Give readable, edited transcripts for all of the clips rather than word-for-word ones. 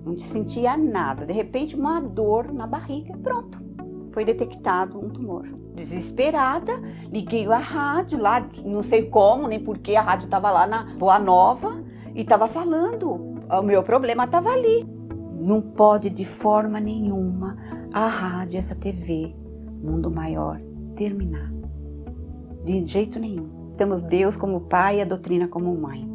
não sentia nada. De repente, uma dor na barriga, pronto. Foi detectado um tumor. Desesperada, liguei a rádio lá, não sei como, nem porquê, a rádio estava lá na Boa Nova e estava falando. O meu problema estava ali. Não pode de forma nenhuma a rádio, essa TV, Mundo Maior, terminar. De jeito nenhum. Temos Deus como pai e a doutrina como mãe.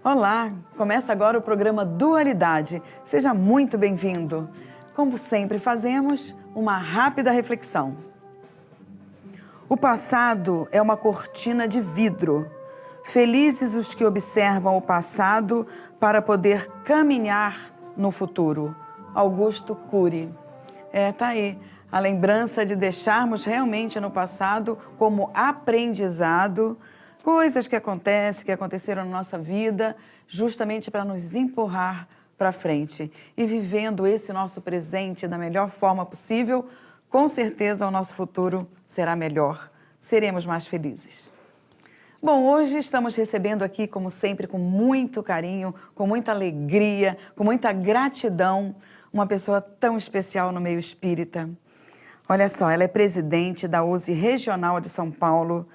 Olá, começa agora o programa Dualidade. Seja muito bem-vindo. Como sempre fazemos, uma rápida reflexão. O passado é uma cortina de vidro. Felizes os que observam o passado para poder caminhar no futuro. Augusto Cury. Tá aí. A lembrança de deixarmos realmente no passado como aprendizado coisas que aconteceram na nossa vida, justamente para nos empurrar para frente. E vivendo esse nosso presente da melhor forma possível, com certeza o nosso futuro será melhor. Seremos mais felizes. Bom, hoje estamos recebendo aqui, como sempre, com muito carinho, com muita alegria, com muita gratidão, uma pessoa tão especial no meio espírita. Olha só, ela é presidente da USE Regional de São Paulo,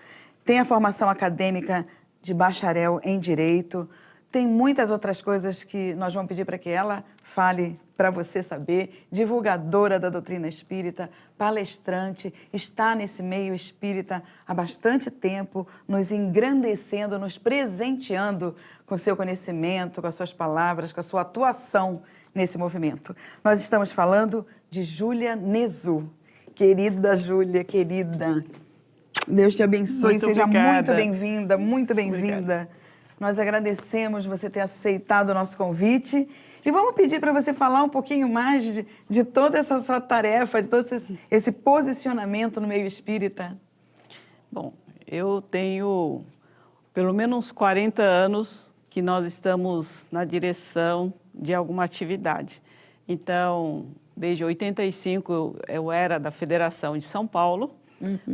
tem a formação acadêmica de bacharel em Direito, tem muitas outras coisas que nós vamos pedir para que ela fale para você saber, divulgadora da doutrina espírita, palestrante, está nesse meio espírita há bastante tempo, nos engrandecendo, nos presenteando com seu conhecimento, com as suas palavras, com a sua atuação nesse movimento. Nós estamos falando de Júlia Nezu. Querida Júlia, querida, Deus te abençoe, seja muito bem-vinda, muito bem-vinda. Nós agradecemos você ter aceitado o nosso convite e vamos pedir para você falar um pouquinho mais de toda essa sua tarefa, de todo esse posicionamento no meio espírita. Bom, eu tenho pelo menos uns 40 anos que nós estamos na direção de alguma atividade. Então, desde 85 eu era da Federação de São Paulo.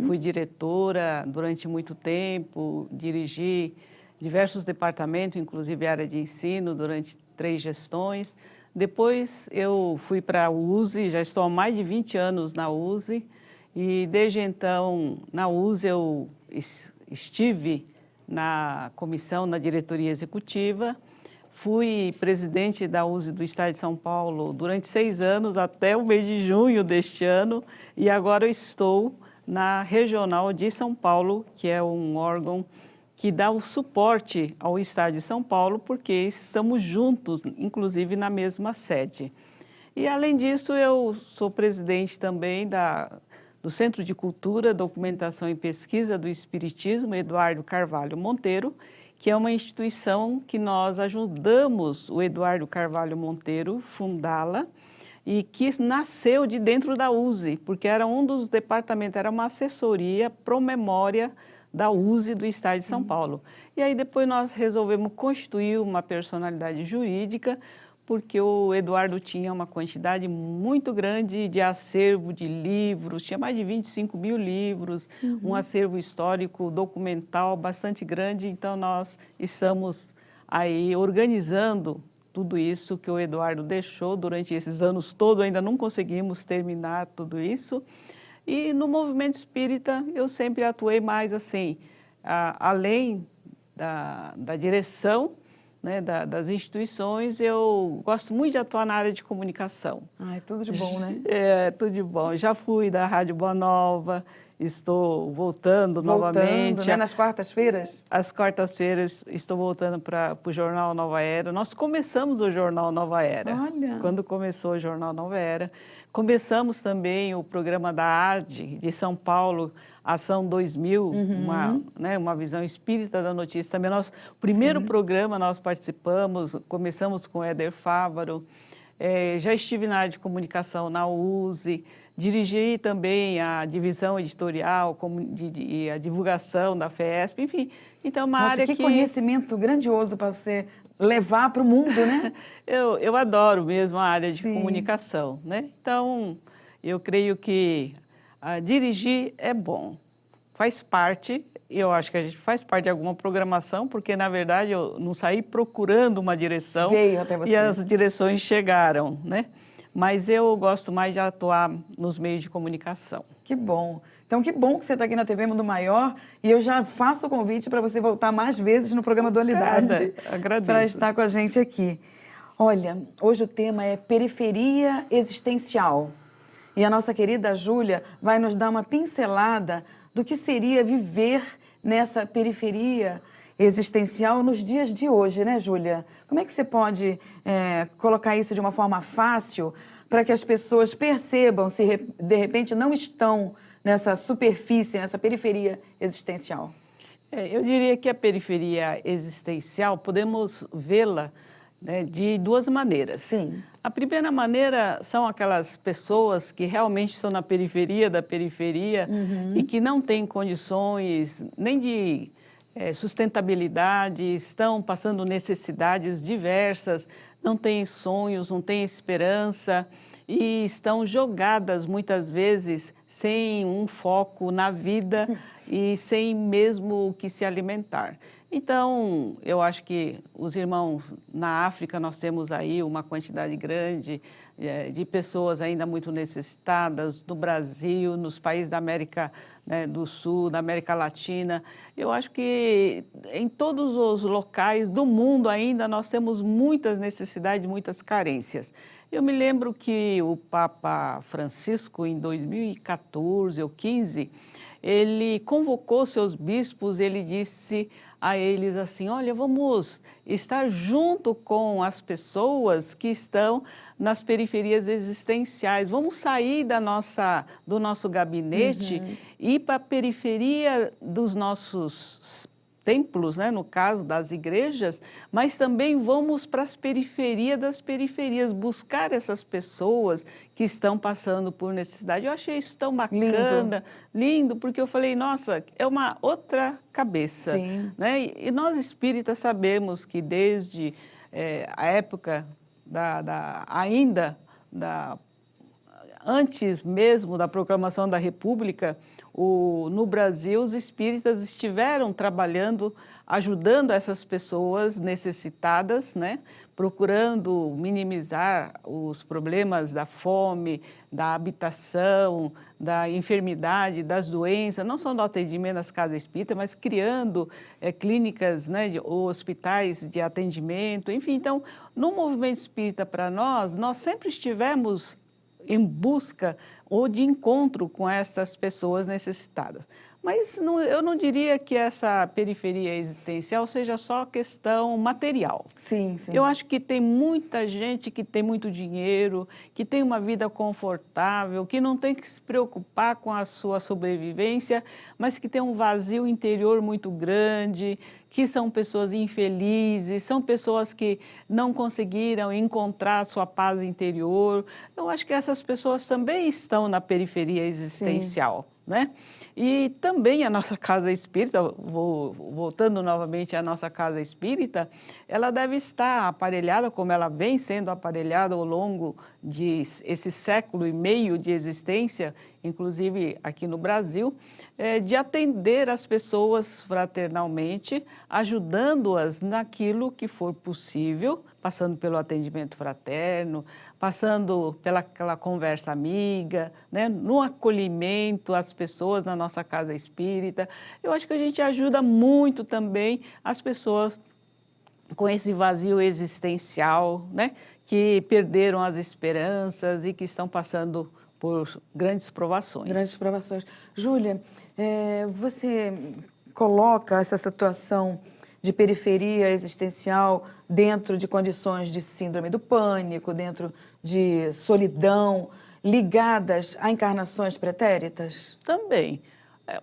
Fui diretora durante muito tempo, dirigi diversos departamentos, inclusive a área de ensino, durante 3 gestões. Depois eu fui para a USE, já estou há mais de 20 anos na USE, e desde então, na USE eu estive na comissão, na diretoria executiva, fui presidente da USE do Estado de São Paulo durante 6 anos, até o mês de junho deste ano, e agora eu estou na Regional de São Paulo, que é um órgão que dá o suporte ao Estado de São Paulo, porque estamos juntos, inclusive na mesma sede. E, além disso, eu sou presidente também do Centro de Cultura, Documentação e Pesquisa do Espiritismo, Eduardo Carvalho Monteiro, que é uma instituição que nós ajudamos o Eduardo Carvalho Monteiro fundá-la, e que nasceu de dentro da USE, porque era um dos departamentos, era uma assessoria pro memória da USE do Estado de São Paulo. E aí depois nós resolvemos constituir uma personalidade jurídica, porque o Eduardo tinha uma quantidade muito grande de acervo de livros, tinha mais de 25 mil livros, um acervo histórico, documental bastante grande, então nós estamos aí organizando tudo isso que o Eduardo deixou durante esses anos todos, ainda não conseguimos terminar tudo isso. E no movimento espírita eu sempre atuei mais assim, além da direção, né, das instituições, eu gosto muito de atuar na área de comunicação. Ai, tudo de bom, né? Tudo de bom. Já fui da Rádio Boa Nova, estou voltando novamente. Né? Nas quartas-feiras? Às quartas-feiras estou voltando para o Jornal Nova Era. Nós começamos o Jornal Nova Era. Olha! Quando começou o Jornal Nova Era. Começamos também o programa da AD de São Paulo, Ação 2000, uma visão espírita da notícia. Também o primeiro programa nós participamos, começamos com Éder Fávaro. Já estive na área de comunicação na USE, dirigi também a divisão editorial, e a divulgação da FESP, enfim. Então, uma Nossa, área que conhecimento grandioso para você levar para o mundo, né? Eu adoro mesmo a área de Sim. comunicação, né? Então, eu creio que dirigir é bom, faz parte, eu acho que a gente faz parte de alguma programação, porque, na verdade, eu não saí procurando uma direção. Veio até você. E as direções chegaram, né? Mas eu gosto mais de atuar nos meios de comunicação. Que bom. Então, que bom que você está aqui na TV Mundo Maior e eu já faço o convite para você voltar mais vezes no programa Dualidade. Agradeço. Para estar com a gente aqui. Olha, hoje o tema é periferia existencial. E a nossa querida Júlia vai nos dar uma pincelada do que seria viver nessa periferia existencial nos dias de hoje, né, Júlia? Como é que você pode colocar isso de uma forma fácil para que as pessoas percebam se de repente não estão nessa superfície, nessa periferia existencial? Eu diria que a periferia existencial podemos vê-la, né, de duas maneiras. Sim. A primeira maneira são aquelas pessoas que realmente estão na periferia da periferia e que não têm condições nem de sustentabilidade, estão passando necessidades diversas, não têm sonhos, não têm esperança e estão jogadas muitas vezes sem um foco na vida e sem mesmo o que se alimentar. Então, eu acho que os irmãos na África, nós temos aí uma quantidade grande de pessoas ainda muito necessitadas, no Brasil, nos países da América, né, do Sul, da América Latina. Eu acho que em todos os locais do mundo ainda nós temos muitas necessidades, muitas carências. Eu me lembro que o Papa Francisco, em 2014 ou 15, ele convocou seus bispos, ele disse a eles assim, olha, vamos estar junto com as pessoas que estão nas periferias existenciais, vamos sair do nosso gabinete e ir para a periferia dos nossos templos, né, no caso das igrejas, mas também vamos para as periferias das periferias, buscar essas pessoas que estão passando por necessidade. Eu achei isso tão bacana, lindo, porque eu falei, nossa, é uma outra cabeça. Sim. Né? E nós espíritas sabemos que desde a época antes mesmo da proclamação da República, no Brasil, os espíritas estiveram trabalhando, ajudando essas pessoas necessitadas, né? Procurando minimizar os problemas da fome, da habitação, da enfermidade, das doenças, não só do atendimento nas casas espíritas, mas criando clínicas, né, hospitais de atendimento, enfim. Então, no movimento espírita para nós sempre estivemos em busca ou de encontro com essas pessoas necessitadas. Mas eu não diria que essa periferia existencial seja só questão material. Sim, sim. Eu acho que tem muita gente que tem muito dinheiro, que tem uma vida confortável, que não tem que se preocupar com a sua sobrevivência, mas que tem um vazio interior muito grande, que são pessoas infelizes, são pessoas que não conseguiram encontrar a sua paz interior. Eu acho que essas pessoas também estão na periferia existencial, né? E também a nossa casa espírita, voltando novamente à nossa casa espírita, ela deve estar aparelhada, como ela vem sendo aparelhada ao longo de esse século e meio de existência, inclusive aqui no Brasil, de atender as pessoas fraternalmente, ajudando-as naquilo que for possível, passando pelo atendimento fraterno, passando pelaquela conversa amiga, né, no acolhimento às pessoas na nossa casa espírita. Eu acho que a gente ajuda muito também as pessoas com esse vazio existencial, né, que perderam as esperanças e que estão passando por grandes provações. Grandes provações. Júlia, você coloca essa situação de periferia existencial dentro de condições de síndrome do pânico, dentro de solidão, ligadas a encarnações pretéritas? Também.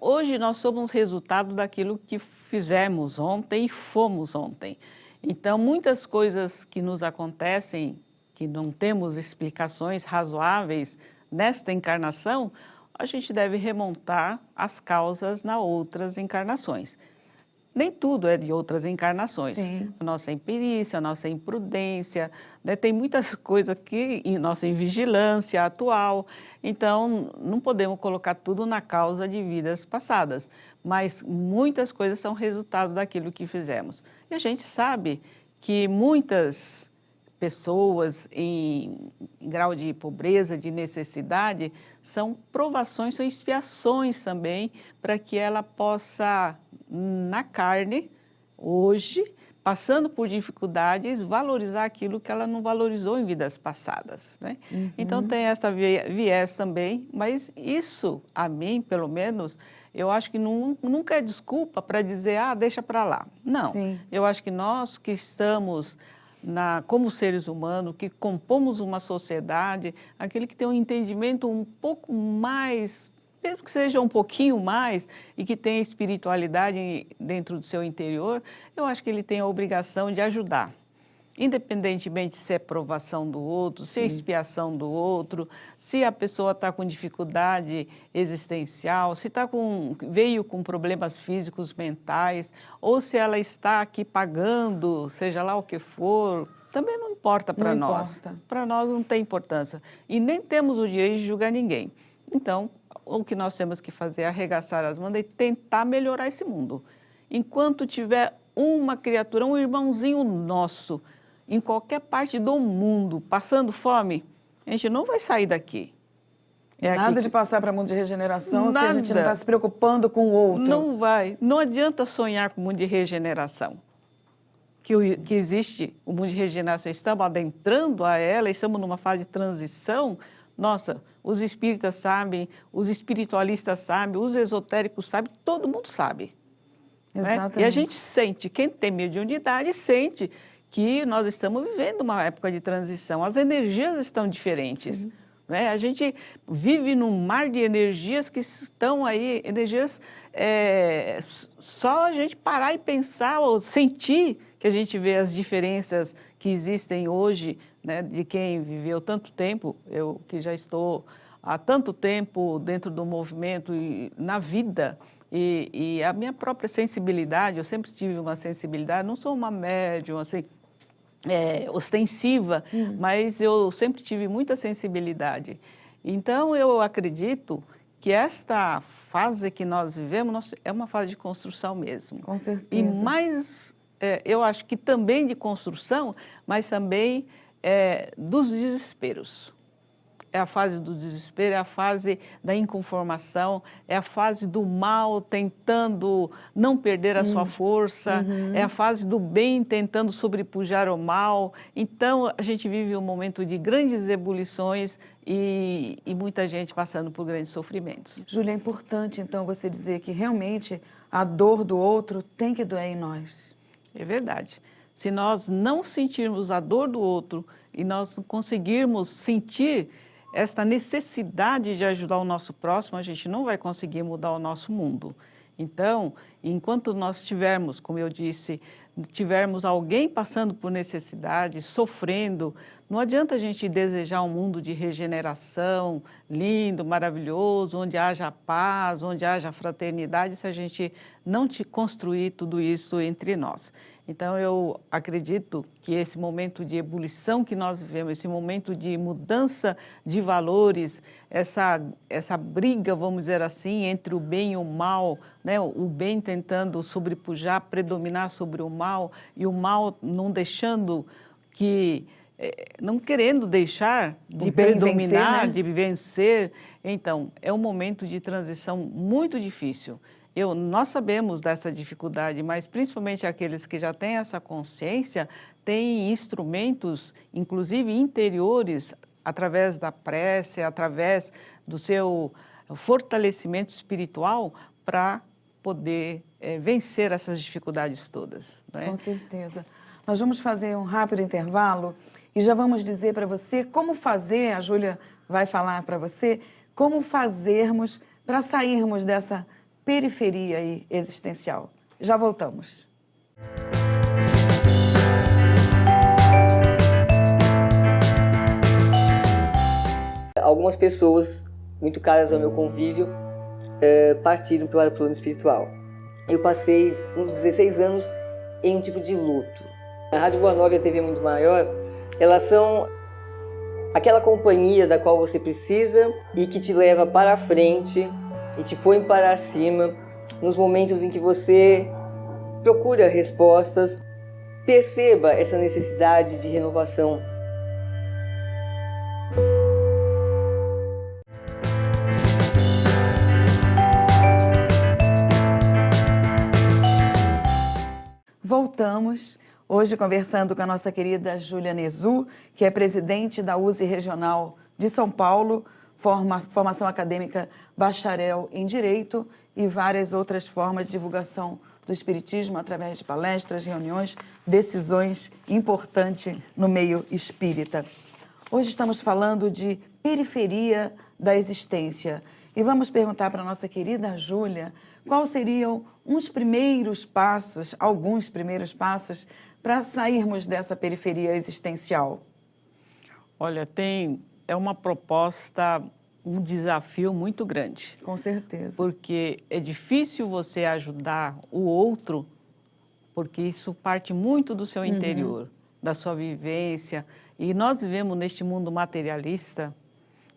Hoje nós somos resultado daquilo que fizemos ontem e fomos ontem. Então, muitas coisas que nos acontecem, que não temos explicações razoáveis, nesta encarnação, a gente deve remontar as causas nas outras encarnações. Nem tudo é de outras encarnações. Sim. A nossa imperícia, a nossa imprudência, né? Tem muitas coisas aqui, nossa invigilância atual. Então, não podemos colocar tudo na causa de vidas passadas, mas muitas coisas são resultado daquilo que fizemos. E a gente sabe que muitas pessoas em grau de pobreza, de necessidade, são provações, são expiações também, para que ela possa, na carne, hoje, passando por dificuldades, valorizar aquilo que ela não valorizou em vidas passadas, né? Então tem essa viés também, mas isso, a mim, pelo menos, eu acho que nunca é desculpa para dizer, deixa para lá. Não, Sim. eu acho que nós que estamos como seres humanos, que compomos uma sociedade, aquele que tem um entendimento um pouco mais, mesmo que seja um pouquinho mais, e que tenha espiritualidade dentro do seu interior, eu acho que ele tem a obrigação de ajudar. Independentemente se é provação do outro, se é expiação do outro, se a pessoa está com dificuldade existencial, se veio com problemas físicos, mentais, ou se ela está aqui pagando, seja lá o que for, também não importa para nós. Para nós não tem importância. E nem temos o direito de julgar ninguém. Então, o que nós temos que fazer é arregaçar as mangas e tentar melhorar esse mundo. Enquanto tiver uma criatura, um irmãozinho nosso, em qualquer parte do mundo, passando fome, a gente não vai sair daqui. Nada de passar para o mundo de regeneração se a gente não Nada. está se preocupando com o outro. Não vai. Não adianta sonhar com o mundo de regeneração. Que existe o mundo de regeneração, estamos adentrando a ela, estamos numa fase de transição. Nossa, os espíritas sabem, os espiritualistas sabem, os esotéricos sabem, todo mundo sabe. Exatamente. Né? E a gente sente, quem tem mediunidade sente que nós estamos vivendo uma época de transição. As energias estão diferentes. Né? A gente vive num mar de energias que estão aí, energias só a gente parar e pensar ou sentir que a gente vê as diferenças que existem hoje, né, de quem viveu tanto tempo, eu que já estou há tanto tempo dentro do movimento e na vida, e a minha própria sensibilidade, eu sempre tive uma sensibilidade, não sou uma médium, assim, ostensiva, mas eu sempre tive muita sensibilidade. Então, eu acredito que esta fase que nós vivemos é uma fase de construção mesmo. Com certeza. E mais, eu acho que também de construção, mas também dos desesperos. É a fase do desespero, é a fase da inconformação, é a fase do mal tentando não perder a sua força, é a fase do bem tentando sobrepujar o mal. Então, a gente vive um momento de grandes ebulições e muita gente passando por grandes sofrimentos. Júlia, é importante, então, você dizer que realmente a dor do outro tem que doer em nós. É verdade. Se nós não sentirmos a dor do outro e nós conseguirmos sentir esta necessidade de ajudar o nosso próximo, a gente não vai conseguir mudar o nosso mundo. Então, enquanto nós tivermos, como eu disse, tivermos alguém passando por necessidade, sofrendo, não adianta a gente desejar um mundo de regeneração, lindo, maravilhoso, onde haja paz, onde haja fraternidade, se a gente não construir tudo isso entre nós. Então, eu acredito que esse momento de ebulição que nós vivemos, esse momento de mudança de valores, essa briga, vamos dizer assim, entre o bem e o mal, né? O bem tentando sobrepujar, predominar sobre o mal, e o mal não deixando não querendo deixar de predominar, vencer, né? De vencer. Então, é um momento de transição muito difícil. Nós sabemos dessa dificuldade, mas principalmente aqueles que já têm essa consciência, têm instrumentos, inclusive interiores, através da prece, através do seu fortalecimento espiritual, para poder vencer essas dificuldades todas. Né? Com certeza. Nós vamos fazer um rápido intervalo e já vamos dizer para você como fazer, a Júlia vai falar para você, como fazermos para sairmos dessa periferia aí existencial. Já voltamos. Algum algumas pessoas muito caras ao meu convívio partiram para o plano espiritual. Eu passei uns 16 anos em um tipo de luto. A Rádio Boa Nova e a TV Muito Maior, elas são aquela companhia da qual você precisa e que te leva para a frente e te põe para cima nos momentos em que você procura respostas. Perceba essa necessidade de renovação. Voltamos, hoje conversando com a nossa querida Júlia Nezu, que é presidente da USE Regional de São Paulo, formação acadêmica bacharel em Direito e várias outras formas de divulgação do Espiritismo através de palestras, reuniões, decisões importantes no meio espírita. Hoje estamos falando de periferia da existência e vamos perguntar para a nossa querida Júlia quais seriam alguns primeiros passos para sairmos dessa periferia existencial. Olha, é uma proposta, um desafio muito grande. Com certeza. Porque é difícil você ajudar o outro, porque isso parte muito do seu interior, da sua vivência. E nós vivemos neste mundo materialista,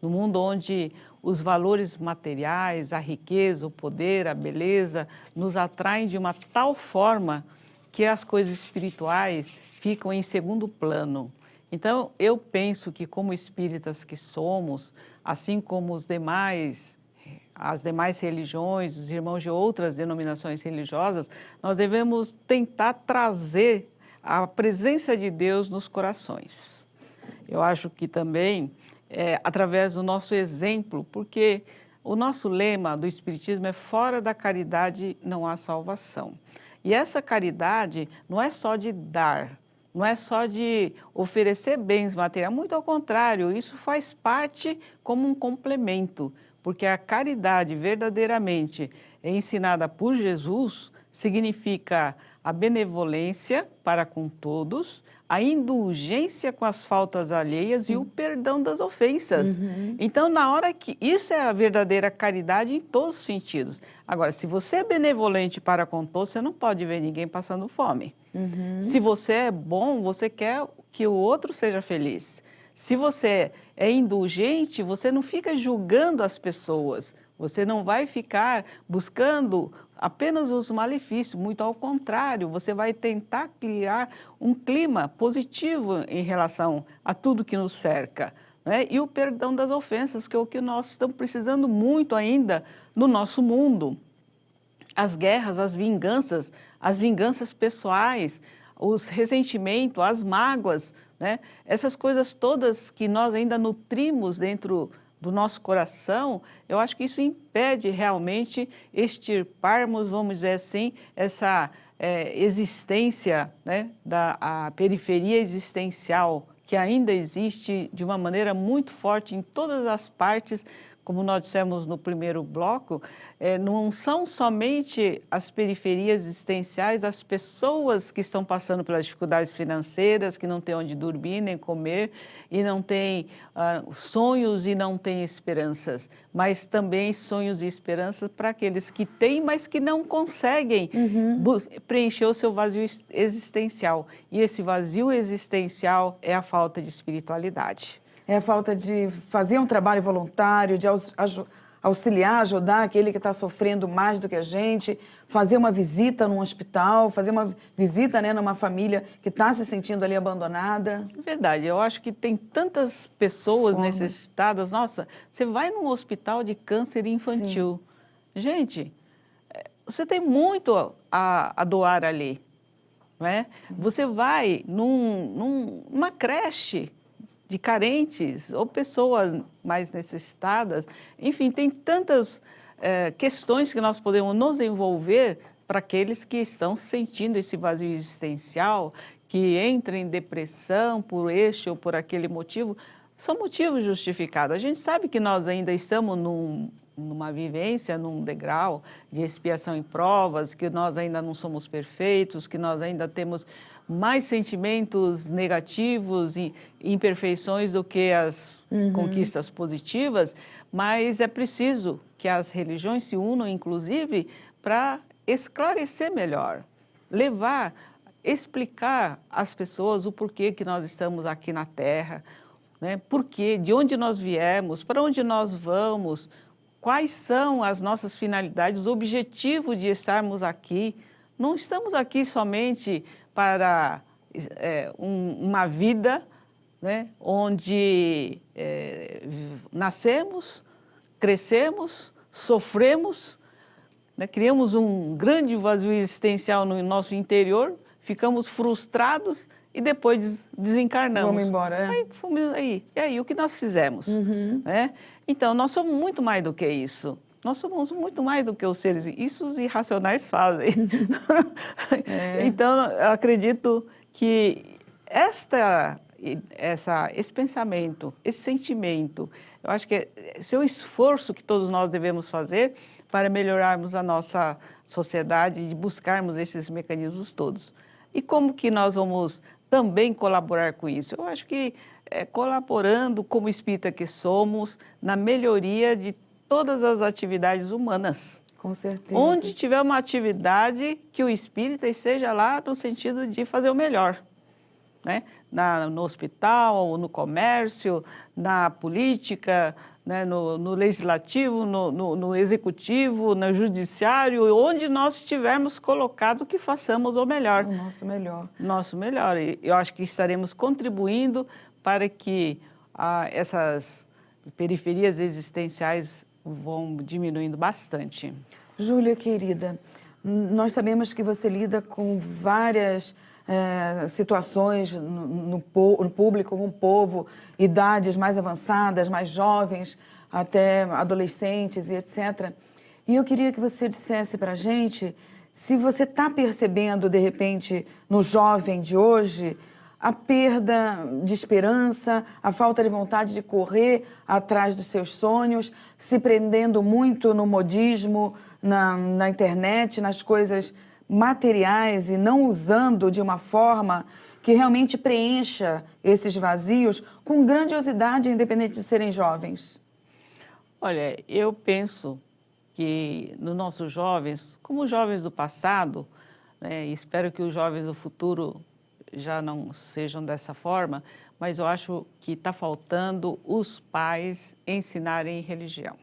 no mundo onde os valores materiais, a riqueza, o poder, a beleza, nos atraem de uma tal forma que as coisas espirituais ficam em segundo plano. Então, eu penso que como espíritas que somos, assim como as demais religiões, os irmãos de outras denominações religiosas, nós devemos tentar trazer a presença de Deus nos corações. Eu acho que também através do nosso exemplo, porque o nosso lema do Espiritismo é fora da caridade não há salvação. E essa caridade não é só de dar, não é só de oferecer bens materiais, muito ao contrário, isso faz parte como um complemento, porque a caridade verdadeiramente ensinada por Jesus significa a benevolência para com todos, a indulgência com as faltas alheias e o perdão das ofensas. Então, na hora que... Isso é a verdadeira caridade em todos os sentidos. Agora, se você é benevolente para com todos, você não pode ver ninguém passando fome. Se você é bom, você quer que o outro seja feliz. Se você é indulgente, você não fica julgando as pessoas. Você não vai ficar buscando apenas os malefícios, muito ao contrário, você vai tentar criar um clima positivo em relação a tudo que nos cerca, né? E o perdão das ofensas, que é o que nós estamos precisando muito ainda no nosso mundo. As guerras, as vinganças pessoais, os ressentimentos, as mágoas, né? Essas coisas todas que nós ainda nutrimos dentro do nosso coração, eu acho que isso impede realmente extirparmos, vamos dizer assim, essa existência, né, a periferia existencial que ainda existe de uma maneira muito forte em todas as partes. Como nós dissemos no primeiro bloco, não são somente as periferias existenciais das pessoas que estão passando pelas dificuldades financeiras, que não têm onde dormir nem comer, e não têm sonhos e não têm esperanças, mas também sonhos e esperanças para aqueles que têm, mas que não conseguem preencher o seu vazio existencial. E esse vazio existencial é a falta de espiritualidade. É a falta de fazer um trabalho voluntário, de auxiliar, ajudar aquele que está sofrendo mais do que a gente, fazer uma visita num hospital, fazer uma visita, né, numa família que está se sentindo ali abandonada. Verdade, eu acho que tem tantas pessoas necessitadas. Nossa, você vai num hospital de câncer infantil. Sim. Gente, você tem muito a doar ali, não é? Sim. Você vai numa creche de carentes ou pessoas mais necessitadas. Enfim, tem tantas questões que nós podemos nos envolver para aqueles que estão sentindo esse vazio existencial, que entram em depressão por este ou por aquele motivo. São motivos justificados. A gente sabe que nós ainda estamos numa vivência, num degrau de expiação em provas, que nós ainda não somos perfeitos, que nós ainda temos mais sentimentos negativos e imperfeições do que as conquistas positivas, mas é preciso que as religiões se unam, inclusive, para esclarecer melhor, levar, explicar às pessoas o porquê que nós estamos aqui na Terra, né? Porquê, de onde nós viemos, para onde nós vamos, quais são as nossas finalidades, o objetivo de estarmos aqui. Não estamos aqui somente para uma vida, né, onde nascemos, crescemos, sofremos, né, criamos um grande vazio existencial no nosso interior, ficamos frustrados e depois desencarnamos. Vamos embora, E aí, o que nós fizemos? Né? Então, nós somos muito mais do que isso. Nós somos muito mais do que os seres, isso os irracionais fazem. Então, eu acredito que esse pensamento, esse sentimento, eu acho que esse é o esforço que todos nós devemos fazer para melhorarmos a nossa sociedade e buscarmos esses mecanismos todos. E como que nós vamos também colaborar com isso? Eu acho que colaborando como espírita que somos na melhoria de todas as atividades humanas. Com certeza. Onde tiver uma atividade que o espírita esteja lá no sentido de fazer o melhor. Né? No hospital, no comércio, na política, né? no legislativo, no executivo, no judiciário, onde nós estivermos colocados, que façamos o melhor. O nosso melhor. Nosso melhor. E eu acho que estaremos contribuindo para que essas periferias existenciais vão diminuindo bastante. Júlia, querida, nós sabemos que você lida com várias situações no público, com o povo, idades mais avançadas, mais jovens, até adolescentes e etc. E eu queria que você dissesse para a gente se você está percebendo, de repente, no jovem de hoje, a perda de esperança, a falta de vontade de correr atrás dos seus sonhos, se prendendo muito no modismo, na internet, nas coisas materiais e não usando de uma forma que realmente preencha esses vazios com grandiosidade, independente de serem jovens. Olha, eu penso que nos nossos jovens, como os jovens do passado, né, e espero que os jovens do futuro já não sejam dessa forma, mas eu acho que está faltando os pais ensinarem religião.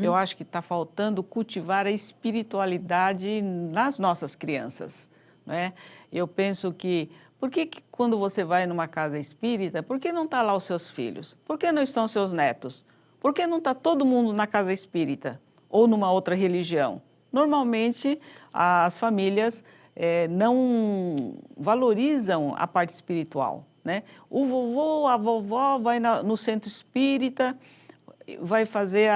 Eu acho que está faltando cultivar a espiritualidade nas nossas crianças. Né? Eu penso que, por que quando você vai numa casa espírita, por que não está lá os seus filhos? Por que não estão seus netos? Por que não está todo mundo na casa espírita ou numa outra religião? Normalmente, as famílias não valorizam a parte espiritual. Né? O vovô, a vovó vai no centro espírita, vai fazer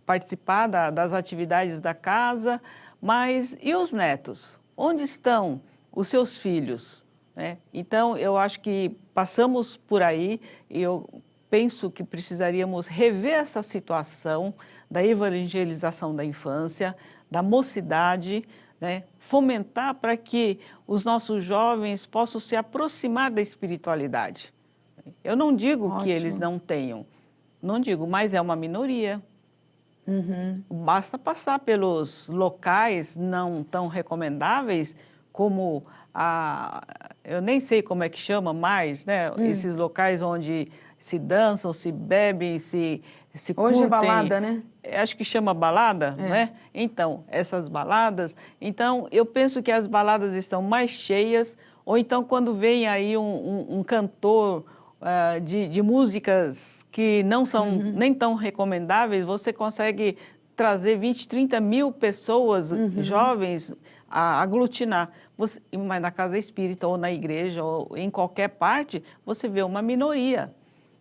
participar das atividades da casa, mas e os netos? Onde estão os seus filhos? Né? Então, eu acho que passamos por aí e eu penso que precisaríamos rever essa situação da evangelização da infância, da mocidade, né? Fomentar para que os nossos jovens possam se aproximar da espiritualidade. Eu não digo que eles não tenham, não digo, mas é uma minoria. Basta passar pelos locais não tão recomendáveis como eu nem sei como é que chama mais, né? Esses locais onde se dançam, se bebem, se curtem. Hoje é balada, né? Acho que chama balada, né? Então, essas baladas... Então, eu penso que as baladas estão mais cheias, ou então quando vem aí um cantor de músicas que não são nem tão recomendáveis, você consegue trazer 20, 30 mil pessoas jovens a aglutinar. Mas na casa espírita, ou na igreja, ou em qualquer parte, você vê uma minoria.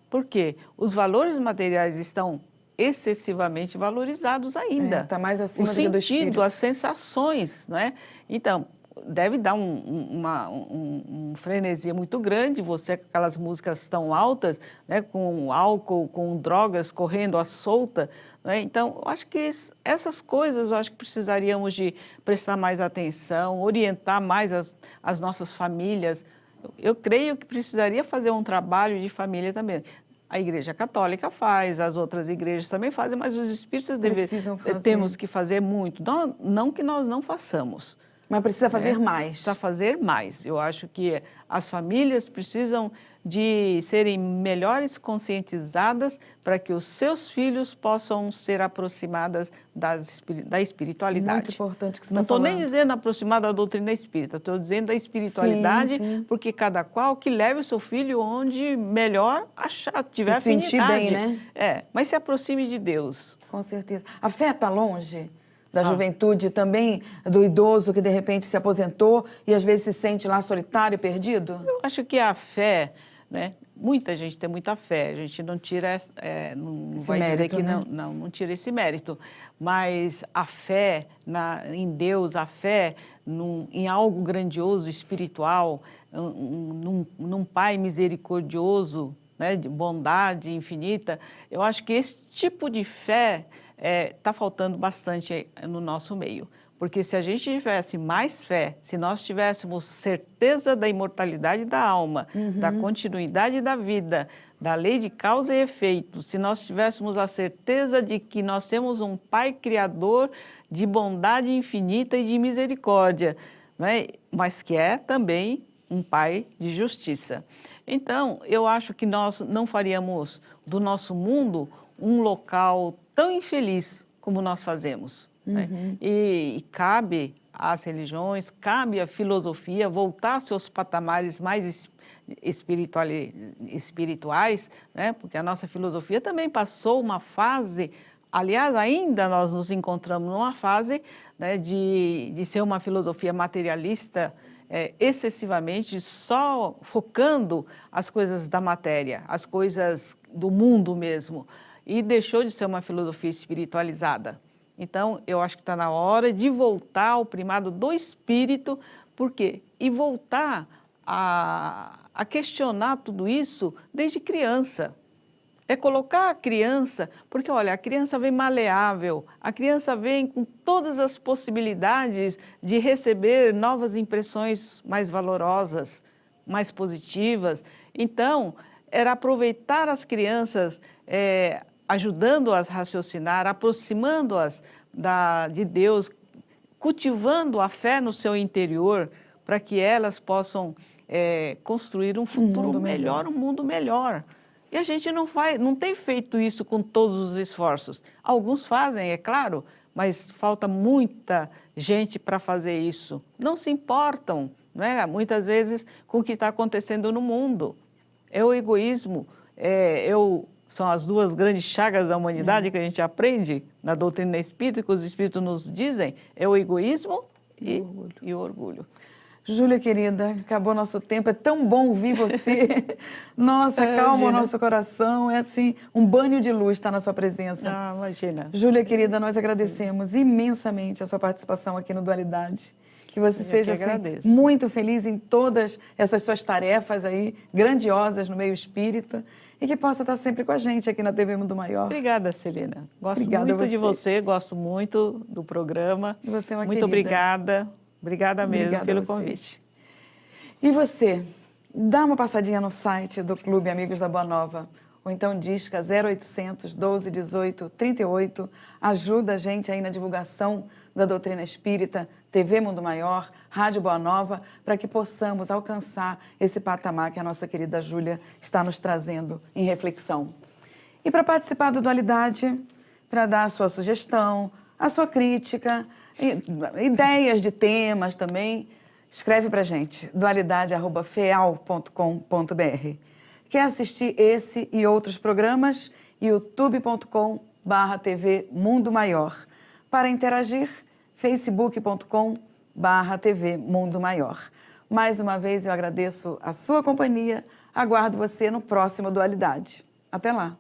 Por quê? Os valores materiais estão excessivamente valorizados ainda. Está mais acima do espírito. sentido, as sensações, né? Então, deve dar um frenesia muito grande, você com aquelas músicas tão altas, né, com álcool, com drogas correndo à solta, né? Então, eu acho que essas coisas, eu acho que precisaríamos de prestar mais atenção, orientar mais as nossas famílias. Eu creio que precisaria fazer um trabalho de família também. A Igreja Católica faz, as outras igrejas também fazem, mas os espíritas temos que fazer muito. Não que nós não façamos. Mas precisa fazer mais. Precisa fazer mais. Eu acho que as famílias precisam de serem melhores conscientizadas para que os seus filhos possam ser aproximadas da espiritualidade. Muito importante que você não está falando. Não estou nem dizendo aproximada da doutrina espírita, estou dizendo da espiritualidade, sim. Porque cada qual que leve o seu filho onde melhor achar, tiver se afinidade. sentir bem, né? Mas se aproxime de Deus. Com certeza. A fé está longe da juventude, também do idoso que de repente se aposentou e às vezes se sente lá solitário, perdido? Eu acho que a fé, né? Muita gente tem muita fé, a gente não tira, não vai mérito, dizer que né? não tira esse mérito, mas a fé em Deus, a fé em algo grandioso, espiritual, num Pai misericordioso, né? De bondade infinita, eu acho que esse tipo de fé está faltando bastante no nosso meio. Porque se a gente tivesse mais fé, se nós tivéssemos certeza da imortalidade da alma, da continuidade da vida, da lei de causa e efeito, se nós tivéssemos a certeza de que nós temos um Pai Criador de bondade infinita e de misericórdia, né? Mas que é também um Pai de justiça. Então, eu acho que nós não faríamos do nosso mundo um local tão infeliz como nós fazemos. Né? E cabe às religiões, cabe à filosofia voltar aos seus patamares mais espirituais, né? Porque a nossa filosofia também passou uma fase, aliás, ainda nós nos encontramos numa fase, né, de ser uma filosofia materialista, excessivamente, só focando as coisas da matéria, as coisas do mundo mesmo, e deixou de ser uma filosofia espiritualizada. Então, eu acho que está na hora de voltar ao primado do espírito, por quê? E voltar a questionar tudo isso desde criança. É colocar a criança, porque olha, a criança vem maleável, a criança vem com todas as possibilidades de receber novas impressões mais valorosas, mais positivas. Então, era aproveitar as crianças, ajudando-as a raciocinar, aproximando-as de Deus, cultivando a fé no seu interior, para que elas possam construir um futuro melhor, um mundo melhor. E a gente não tem feito isso com todos os esforços. Alguns fazem, é claro, mas falta muita gente para fazer isso. Não se importam, né, muitas vezes, com o que está acontecendo no mundo. É o egoísmo, são as duas grandes chagas da humanidade que a gente aprende na doutrina espírita, que os espíritos nos dizem, é o egoísmo e o orgulho. Júlia, querida, acabou nosso tempo, é tão bom ouvir você. Nossa, calma o nosso coração, é assim, um banho de luz estar na sua presença. Ah, imagina. Júlia, querida, nós agradecemos imensamente a sua participação aqui no Dualidade. Que você seja assim, muito feliz em todas essas suas tarefas aí, grandiosas no meio espírita, e que possa estar sempre com a gente aqui na TV Mundo Maior. Obrigada, Celina. Gosto muito de você, gosto muito do programa. E você é uma muito querida. Obrigada. Obrigada mesmo pelo convite. E você, dá uma passadinha no site do Clube Amigos da Boa Nova, ou então disca 0800 12 18 38, ajuda a gente aí na divulgação da doutrina espírita, TV Mundo Maior, Rádio Boa Nova, para que possamos alcançar esse patamar que a nossa querida Júlia está nos trazendo em reflexão. E para participar do Dualidade, para dar a sua sugestão, a sua crítica, ideias de temas também, escreve para a gente, dualidade@feal.com.br. Quer assistir esse e outros programas? youtube.com/TV Mundo Maior. Para interagir, facebook.com/TV Mundo Maior. Mais uma vez eu agradeço a sua companhia, aguardo você no próximo Dualidade. Até lá!